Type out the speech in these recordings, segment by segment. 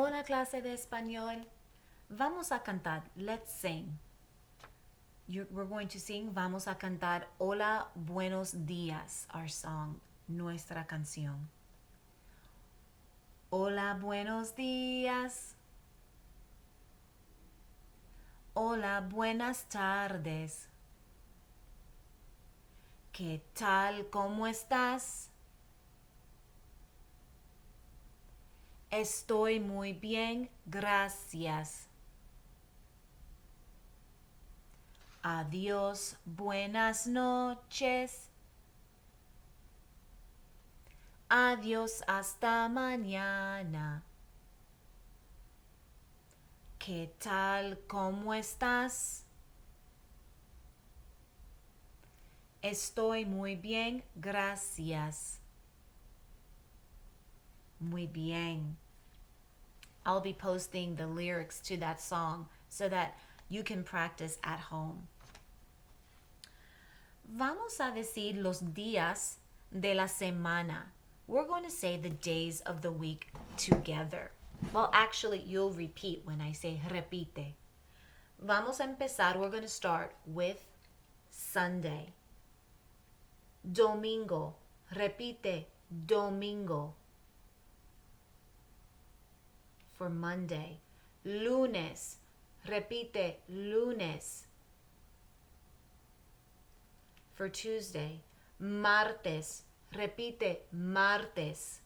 Hola, clase de español. Vamos a cantar. Let's sing. We're going to sing. Vamos a cantar Hola, buenos días, our song, nuestra canción. Hola, buenos días. Hola, buenas tardes. ¿Qué tal? ¿Cómo estás? Estoy muy bien, gracias. Adiós, buenas noches. Adiós, hasta mañana. ¿Qué tal? ¿Cómo estás? Estoy muy bien, gracias. Muy bien. I'll be posting the lyrics to that song so that you can practice at home. Vamos a decir los días de la semana. We're going to say the days of the week together. Well, actually, you'll repeat when I say repite. Vamos a empezar. We're going to start with Sunday. Domingo. Repite, domingo. For Monday. Lunes. Repite, lunes. For Tuesday. Martes. Repite, martes.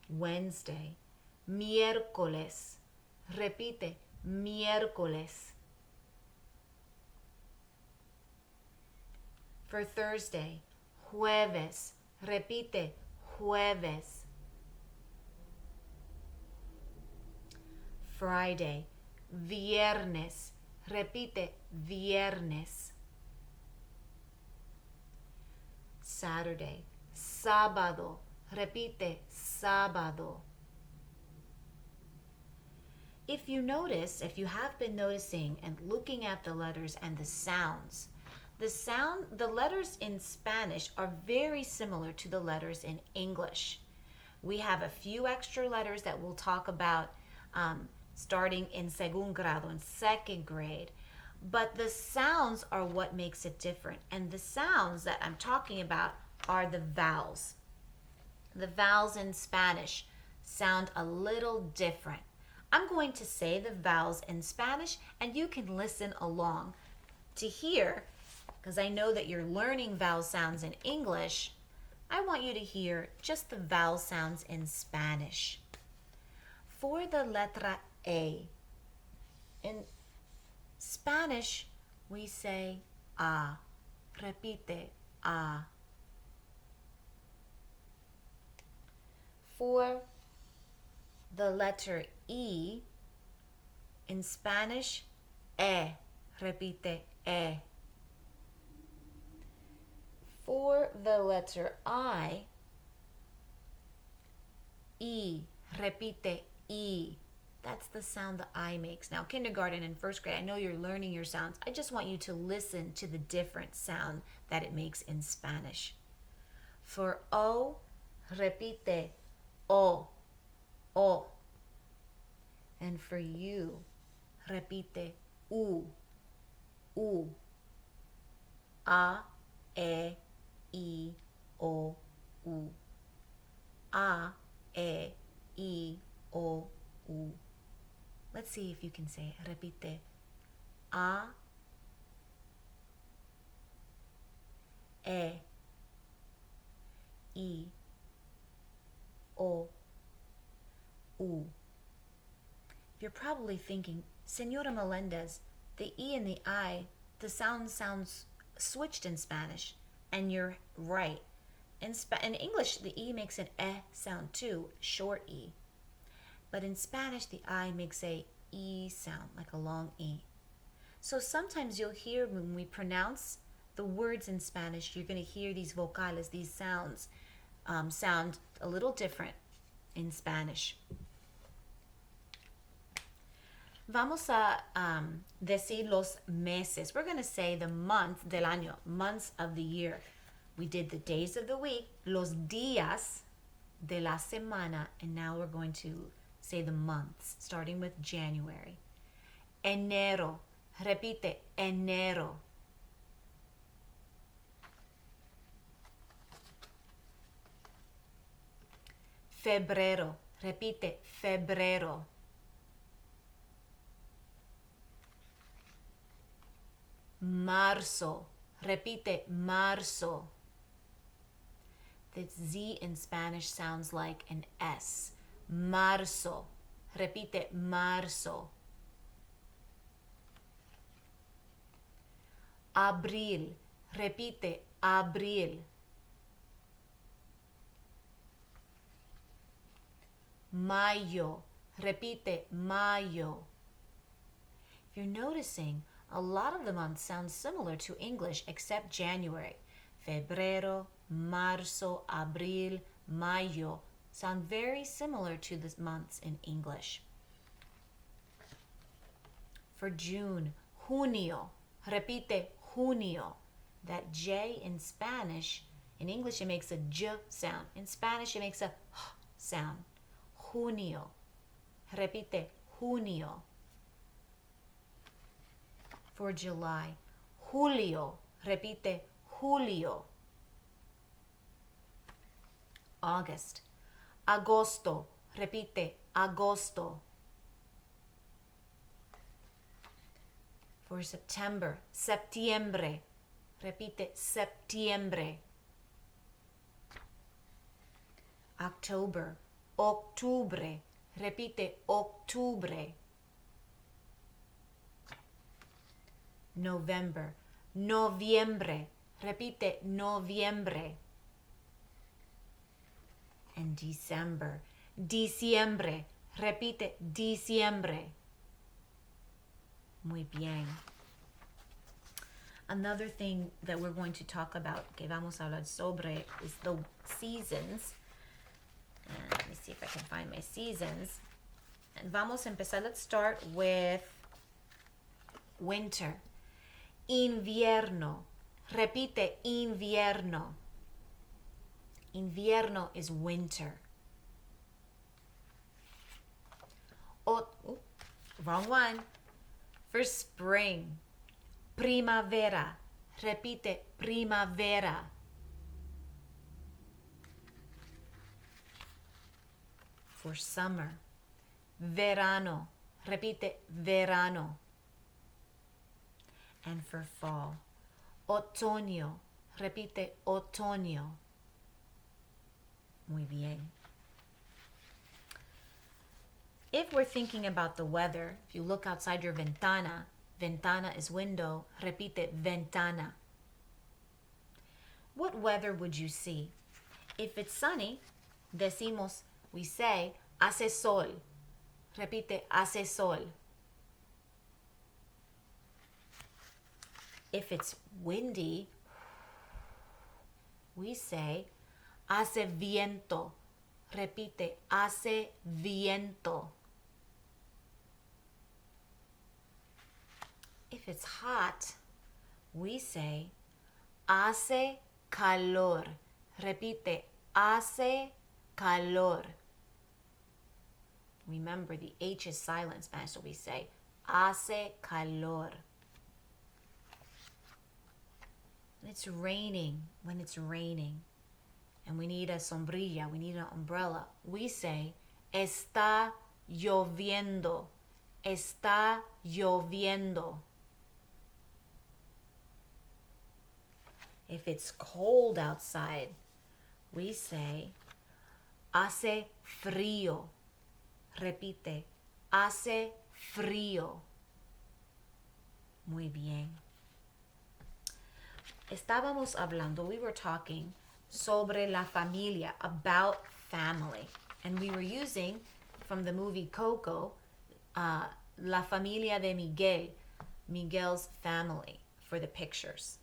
Wednesday. Miércoles. Repite, miércoles. For Thursday. Jueves. Repite, jueves. Friday. Viernes. Repite, viernes. Saturday. Sábado. Repite, sábado. If you have been noticing and looking at the letters and the letters in Spanish are very similar to the letters in English. We have a few extra letters that we'll talk about starting in segundo grado, in second grade. But the sounds are what makes it different. And the sounds that I'm talking about are the vowels. The vowels in Spanish sound a little different. I'm going to say the vowels in Spanish and you can listen along to hear, because I know that you're learning vowel sounds in English. I want you to hear just the vowel sounds in Spanish. For the letra A, in Spanish, we say A. Repite, A. For the letter E, in Spanish, E. Repite, E. For the letter I, E. Repite, E. That's the sound the I makes. Now, kindergarten and first grade, I know you're learning your sounds. I just want you to listen to the different sound that it makes in Spanish. For O, repite, O, O. And for U, repite, U, U. A, E, I, O, U. A, E, I, O, U. Let's see if you can say it. Repite. A, E, I, O, U. You're probably thinking, Senora Melendez, the E and the I, the sound sounds switched in Spanish. And you're right. In English, the E makes an sound too, short E. But in Spanish, the I makes a E sound, like a long E. So sometimes you'll hear when we pronounce the words in Spanish, you're going to hear these vocales, these sounds, sound a little different in Spanish. Vamos a decir los meses. We're going to say the month del año, months of the year. We did the days of the week, los días, de la semana, and now we're going to say the months, starting with January. Enero. Repite, enero. Febrero. Repite, febrero. Marzo. Repite, marzo. The Z in Spanish sounds like an S. Marzo. Repite, marzo. Abril. Repite, abril. Mayo. Repite, mayo. If you're noticing, a lot of the months sound similar to English except January. Febrero, marzo, abril, mayo sound very similar to the months in English. For June, junio. Repite, junio. That J in Spanish, in English it makes a J sound. In Spanish it makes a H sound. Junio. Repite, junio. For July, julio. Repite, julio. August, agosto. Repite, agosto. For September, septiembre. Repite, septiembre. October, octubre. Repite, octubre. November, noviembre. Repite, noviembre. And December, diciembre. Repite, diciembre. Muy bien. Another thing that we're going to talk about, que vamos a hablar sobre, is the seasons. Let me see if I can find my seasons. And vamos a empezar. Let's start with winter. Invierno. Repite, invierno. Invierno is winter. Wrong one. For spring. Primavera. Repite, primavera. For summer. Verano. Repite, verano. And for fall. Otoño. Repite, otoño. Muy bien. If we're thinking about the weather, if you look outside your ventana, ventana is window, repite, ventana. What weather would you see? If it's sunny, decimos, we say, hace sol. Repite, hace sol. If it's windy, we say, hace viento. Repite, hace viento. If it's hot, we say, hace calor. Repite, hace calor. Remember, the H is silent in Spanish, so we say, hace calor. It's raining, when it's raining, and we need a sombrilla, we need an umbrella, we say, está lloviendo. Está lloviendo. If it's cold outside, we say, hace frío. Repite, hace frío. Muy bien. Estábamos hablando, we were talking sobre la familia, about family. And we were using, from the movie Coco, La Familia de Miguel, Miguel's family, for the pictures.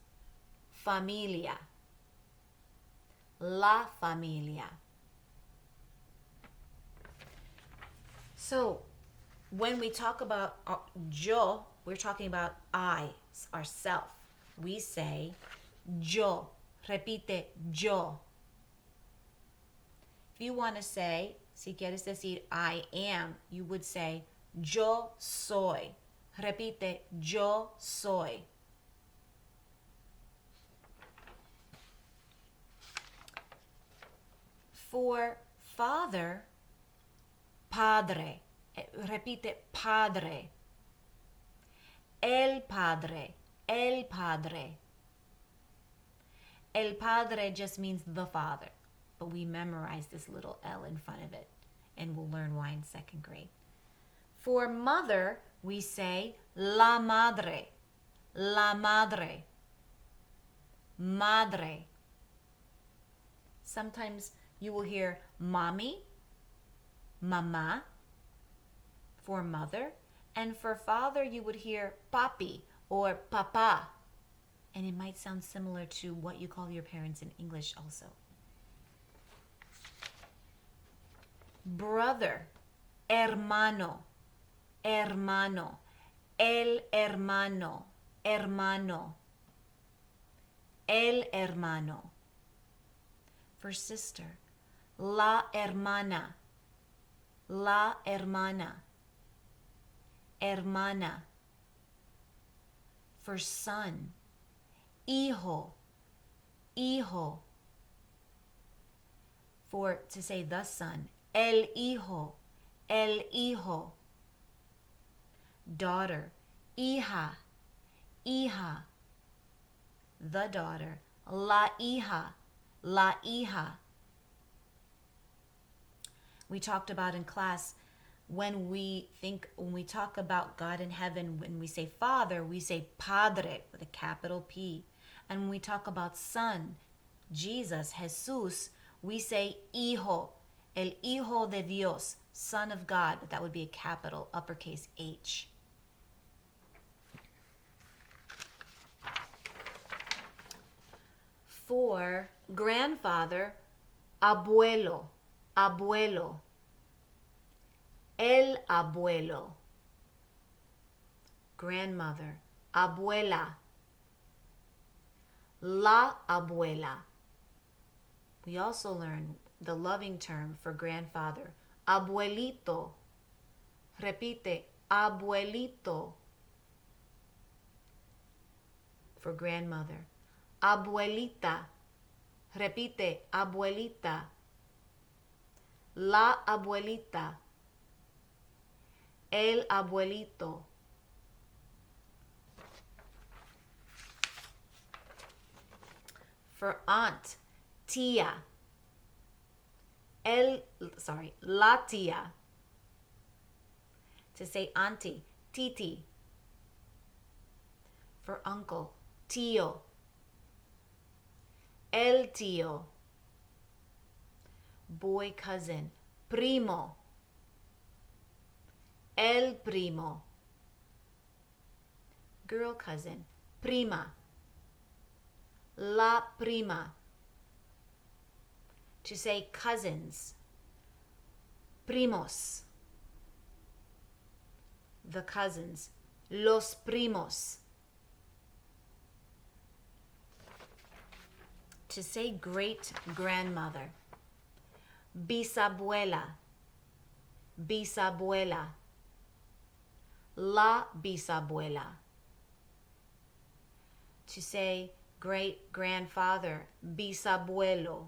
Familia. La familia. So, when we talk about yo, we're talking about I, ourself. We say yo. Repite, yo. If you want to say, si quieres decir I am, you would say yo soy. Repite, yo soy. For father, padre. Repite, padre. El padre, el padre. El padre just means the father, but we memorize this little L in front of it, and we'll learn why in second grade. For mother, we say la madre, la madre, madre. Sometimes you will hear mommy, mama, for mother, and for father you would hear papi or papa. And it might sound similar to what you call your parents in English also. Brother, hermano, hermano, el hermano, hermano, el hermano. For sister, la hermana, la hermana, hermana. For son, hijo, hijo. For to say the son, el hijo, el hijo. Daughter, hija, hija. The daughter, la hija, la hija. We talked about in class when we talk about God in heaven, when we say Father, we say Padre with a capital P. And when we talk about Son, Jesus, Jesus, we say Hijo, el Hijo de Dios, Son of God, but that would be a capital uppercase H. For grandfather, abuelo, abuelo. El abuelo. Grandmother, abuela. La abuela. We also learn the loving term for grandfather, abuelito. Repite, abuelito. For grandmother, abuelita. Repite, abuelita. La abuelita. El abuelito. For aunt, tía. La tía. To say auntie, titi. For uncle, tío. El tío. Boy cousin, primo. El primo. Girl cousin, prima. La prima. To say cousins, primos. The cousins, los primos. To say great grandmother, bisabuela, bisabuela. La bisabuela. To say great grandfather, bisabuelo.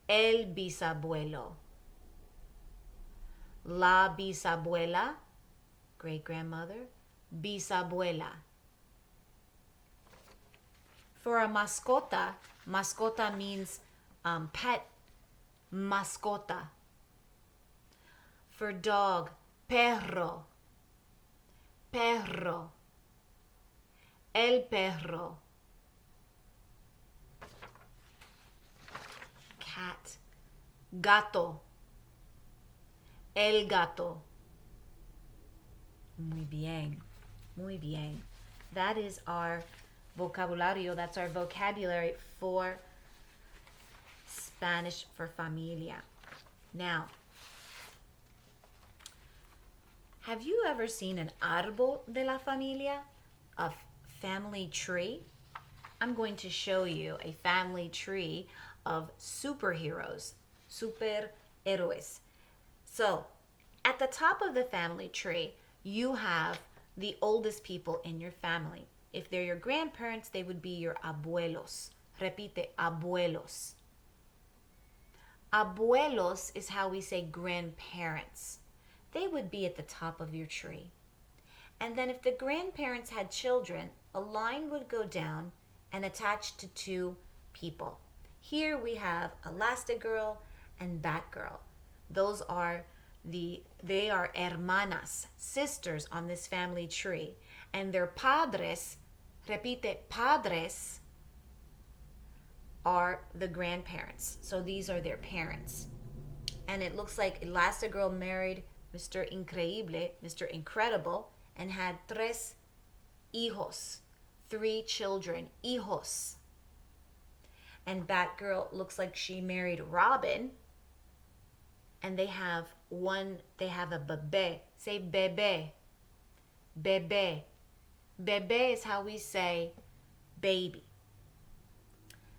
El bisabuelo. La bisabuela, great grandmother, bisabuela. For a mascota, mascota means pet, mascota. For dog, perro, perro. El perro. Cat, gato. El gato. Muy bien, muy bien. That is our vocabulario. That's our vocabulary for Spanish for familia. Now, have you ever seen an árbol de la familia? A family tree? I'm going to show you a family tree of superheroes, superhéroes. So at the top of the family tree, you have the oldest people in your family. If they're your grandparents, they would be your abuelos. Repite, abuelos. Abuelos is how we say grandparents. They would be at the top of your tree. And then if the grandparents had children, a line would go down and attach to two people. Here we have Elastigirl and Batgirl. They are hermanas, sisters on this family tree. And their padres, repite, padres, are the grandparents. So these are their parents. And it looks like Elastigirl married Mr. Increíble, Mr. Incredible, and had tres hijos, 3 children, hijos. And Batgirl looks like she married Robin, and they have a bebé. Say bebé. Bebé. Bebé is how we say baby.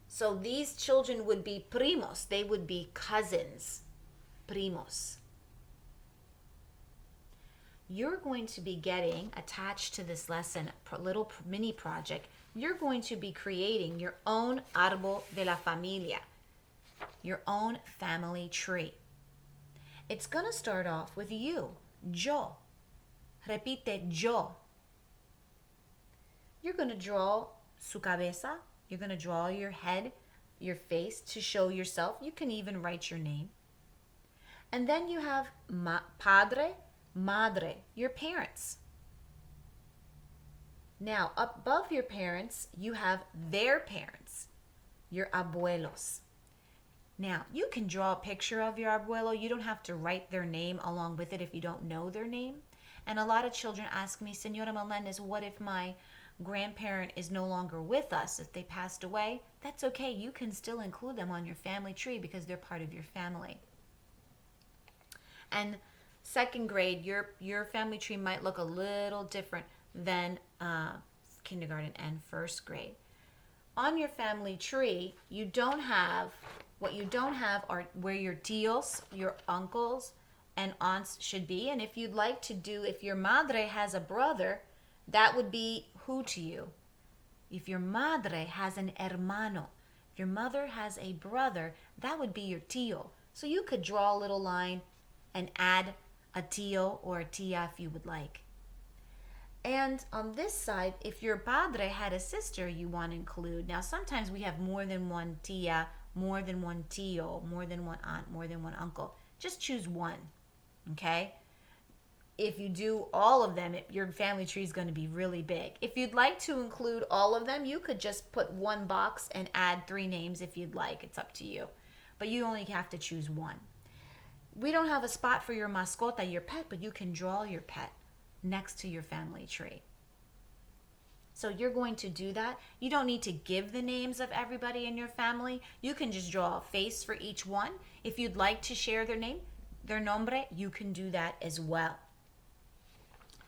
So these children would be primos. They would be cousins. Primos. You're going to be getting attached to this lesson, a little mini project. You're going to be creating your own Arbol de la Familia, your own family tree. It's going to start off with you, yo. Repite, yo. You're going to draw su cabeza. You're going to draw your head, your face to show yourself. You can even write your name. And then you have padre, madre, your parents. Now, above your parents, you have their parents, your abuelos. Now, you can draw a picture of your abuelo. You don't have to write their name along with it if you don't know their name. And a lot of children ask me, Senora Melendez, what if my grandparent is no longer with us, if they passed away? That's okay. You can still include them on your family tree because they're part of your family. And second grade, your family tree might look a little different than kindergarten and first grade. On your family tree, what you don't have are where your tios, your uncles and aunts should be. And if you'd like to if your madre has a brother, that would be who to you? If your madre has an hermano, if your mother has a brother, that would be your tío. So you could draw a little line and add a tío or a tía if you would like. And on this side, if your padre had a sister you want to include. Now, sometimes we have more than one tía, more than one tío, more than one aunt, more than one uncle. Just choose one, okay? If you do all of them, your family tree is going to be really big. If you'd like to include all of them, you could just put one box and add 3 names if you'd like. It's up to you. But you only have to choose one. We don't have a spot for your mascota, your pet, but you can draw your pet next to your family tree. So you're going to do that. You don't need to give the names of everybody in your family. You can just draw a face for each one. If you'd like to share their name, their nombre, you can do that as well.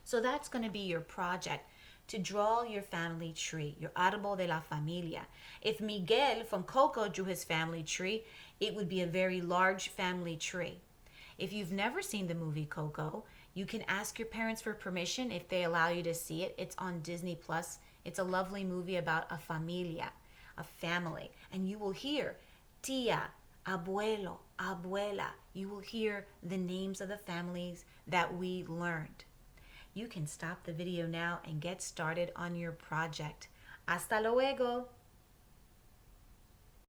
So that's going to be your project, to draw your family tree, your Arbol de la Familia. If Miguel from Coco drew his family tree, it would be a very large family tree. If you've never seen the movie Coco, you can ask your parents for permission if they allow you to see it. It's on Disney Plus. It's a lovely movie about a familia, a family. And you will hear tía, abuelo, abuela. You will hear the names of the families that we learned. You can stop the video now and get started on your project. Hasta luego.